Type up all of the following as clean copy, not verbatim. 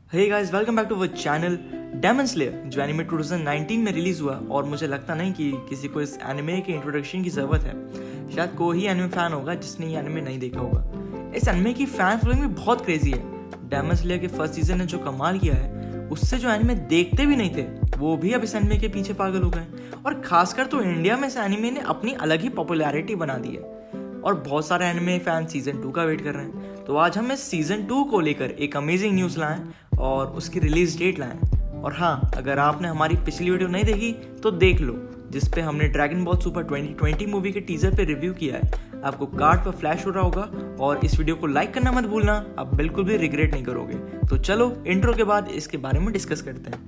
Hey guys, welcome back to our channel demon slayer, जो anime 2019 में release हुआ। और मुझे लगता नहीं कि किसी को इस एनिमे के इंट्रोडक्शन की ज़रूरत है। शायद कोई ही एनिमे फैन होगा जिसने ये एनिमे नहीं देखा होगा। इस एनिमे की फैन फॉलोइंग भी बहुत क्रेजी है। डेमन स्लेयर के फर्स्ट सीजन ने जो कमाल किया है, उससे जो एनिमे देखते भी नहीं थे वो भी अब इस एनिमे के पीछे पागल हो गए। और खासकर तो इंडिया में इस एनिमे ने अपनी अलग ही पॉपुलैरिटी बना दी है और बहुत सारे एनिमे फैन सीजन 2 का वेट कर रहे हैं। तो आज हम इस सीजन 2 को लेकर एक अमेजिंग न्यूज़ लाएं और उसकी रिलीज डेट लाएं। और हाँ, अगर आपने हमारी पिछली वीडियो नहीं देखी तो देख लो, जिस पे हमने ड्रैगन बॉल सुपर 2020 मूवी के टीजर पे रिव्यू किया है। आपको कार्ड पर फ्लैश हो रहा होगा। और इस वीडियो को लाइक करना मत भूलना, आप बिल्कुल भी रिग्रेट नहीं करोगे। तो चलो इंट्रो के बाद इसके बारे में डिस्कस करते हैं।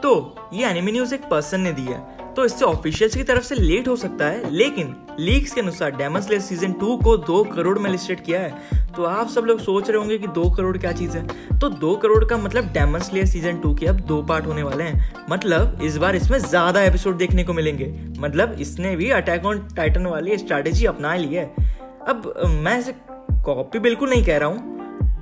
तो ये एनिमे न्यूज़ एक पर्सन ने दी है, तो इससे ऑफिशियल्स की तरफ से लेट हो सकता है, लेकिन लीक्स के अनुसार डेमन स्लेयर सीजन 2 को 2 करोड़ में लिस्टेड किया है। तो आप सब लोग सोच रहे होंगे कि 2 करोड़ क्या चीज़ है। तो 2 करोड़ का मतलब डेमन स्लेयर सीजन 2 के अब 2 पार्ट होने वाले हैं। मतलब इस बार इसमें ज़्यादा एपिसोड देखने को मिलेंगे। मतलब इसने भी अटैक ऑन टाइटन वाली स्ट्रैटेजी अपना ली है। अब मैं इसे कॉपी बिल्कुल नहीं कह रहा हूँ,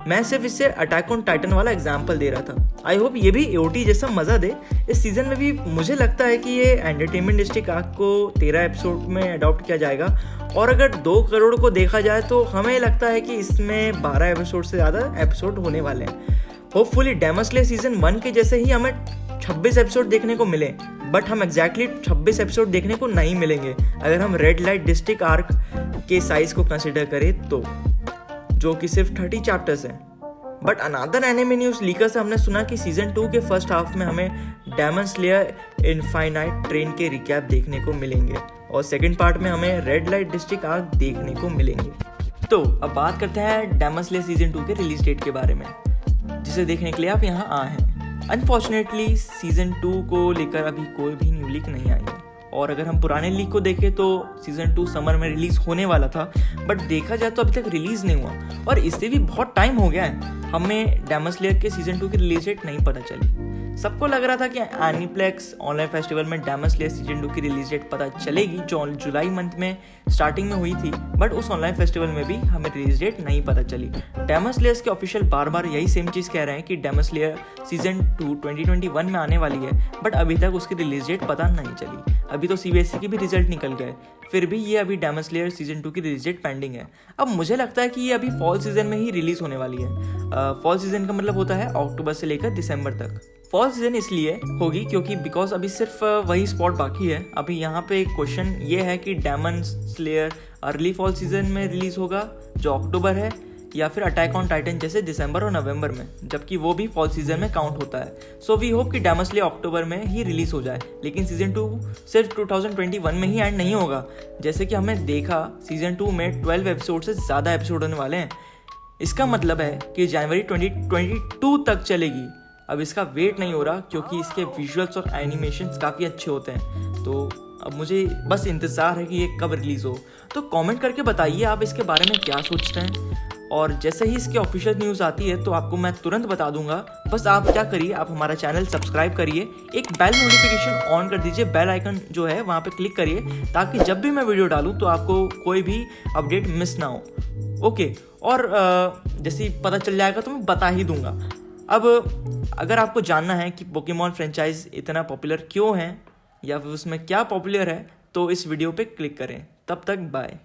मैं सिर्फ इससे अटैक ऑन टाइटन वाला एग्जाम्पल दे रहा था। आई होप ये भी एओटी जैसा मज़ा दे। इस सीज़न में भी मुझे लगता है कि ये एंटरटेनमेंट डिस्ट्रिक्ट आर्क को 13 एपिसोड में अडॉप्ट किया जाएगा। और अगर 2 करोड़ को देखा जाए तो हमें लगता है कि इसमें 12 एपिसोड से ज़्यादा एपिसोड होने वाले हैं। होपफुली डेमन स्लेयर सीजन 1 के जैसे ही हमें 26 एपिसोड देखने को मिले, बट हम एग्जैक्टली 26 एपिसोड देखने को नहीं मिलेंगे अगर हम रेड लाइट डिस्ट्रिक्ट आर्क के साइज़ को कंसिडर करें तो, जो कि सिर्फ 30 चैप्टर्स हैं। But another anime news liquor से हमने सुना कि सीजन 2 के फर्स्ट हाफ में हमें डेमन स्लेयर इनफाइनाइट ट्रेन के रिकैप देखने को मिलेंगे और सेकंड पार्ट में हमें रेड लाइट डिस्ट्रिक्ट आर्क देखने को मिलेंगे। तो अब बात करते हैं डेमन स्लेयर सीजन 2 के रिलीज डेट के बारे में, जिसे देखने के लिए आप यहाँ आए हैं। अनफॉर्चुनेटली सीजन 2 को लेकर अभी कोई भी न्यू लीक नहीं आई है। और अगर हम पुराने लीक को देखें तो सीजन 2 समर में रिलीज होने वाला था, बट देखा जाए तो अभी तक रिलीज नहीं हुआ। और इससे भी बहुत टाइम हो गया है, हमें डेमन स्लेयर के सीजन 2 की रिलीज डेट नहीं पता चली। सबको लग रहा था कि एनीप्लेक्स ऑनलाइन फेस्टिवल में डेमन स्लेयर सीजन 2 की रिलीज डेट पता चलेगी, जो जुलाई मंथ में स्टार्टिंग में हुई थी। बट उस ऑनलाइन फेस्टिवल में भी हमें रिलीज डेट नहीं पता चली। डेमन स्लेयर्स के ऑफिशियल बार बार यही सेम चीज़ कह रहे हैं कि डेमन स्लेयर सीजन 2 2021 में आने वाली है, बट अभी तक उसकी रिलीज डेट पता नहीं चली। अभी तो CBSE की भी रिजल्ट निकल गए, फिर भी ये अभी डेमन स्लेयर सीजन 2 की रिलीज डेट पेंडिंग है। अब मुझे लगता है कि ये अभी फॉल सीजन में ही रिलीज होने वाली है। फॉल सीजन का मतलब होता है अक्टूबर से लेकर दिसंबर तक। फॉल सीजन इसलिए होगी क्योंकि बिकॉज अभी सिर्फ वही स्पॉट बाकी है। अभी यहाँ पे एक क्वेश्चन ये है कि demon slayer early fall season में रिलीज होगा जो अक्टूबर है, या फिर अटैक ऑन टाइटन जैसे दिसंबर और नवंबर में, जबकि वो भी फॉल सीजन में काउंट होता है। सो वी होप कि डेमन स्लेयर अक्टूबर में ही रिलीज हो जाए। लेकिन सीजन 2 सिर्फ 2021 में ही एंड नहीं होगा, जैसे कि हमने देखा सीजन 2 में 12 एपिसोड से ज़्यादा एपिसोड होने वाले हैं। इसका मतलब है कि जनवरी 2022 तक चलेगी। अब इसका वेट नहीं हो रहा क्योंकि इसके विजुअल्स और एनिमेशंस काफ़ी अच्छे होते हैं। तो अब मुझे बस इंतज़ार है कि ये कब रिलीज़ हो। तो कमेंट करके बताइए आप इसके बारे में क्या सोचते हैं। और जैसे ही इसकी ऑफिशियल न्यूज़ आती है तो आपको मैं तुरंत बता दूंगा। बस आप क्या करिए, आप हमारा चैनल सब्सक्राइब करिए, एक बेल नोटिफिकेशन ऑन कर दीजिए, बेल आइकन जो है वहाँ पे क्लिक करिए, ताकि जब भी मैं वीडियो डालूँ तो आपको कोई भी अपडेट मिस ना हो। ओके, और जैसे ही पता चल जाएगा तो मैं बता ही दूंगा। अब अगर आपको जानना है कि पोकेमॉन फ्रेंचाइज इतना पॉपुलर क्यों है या फिर उसमें क्या पॉपुलर है, तो इस वीडियो पे क्लिक करें। तब तक बाय।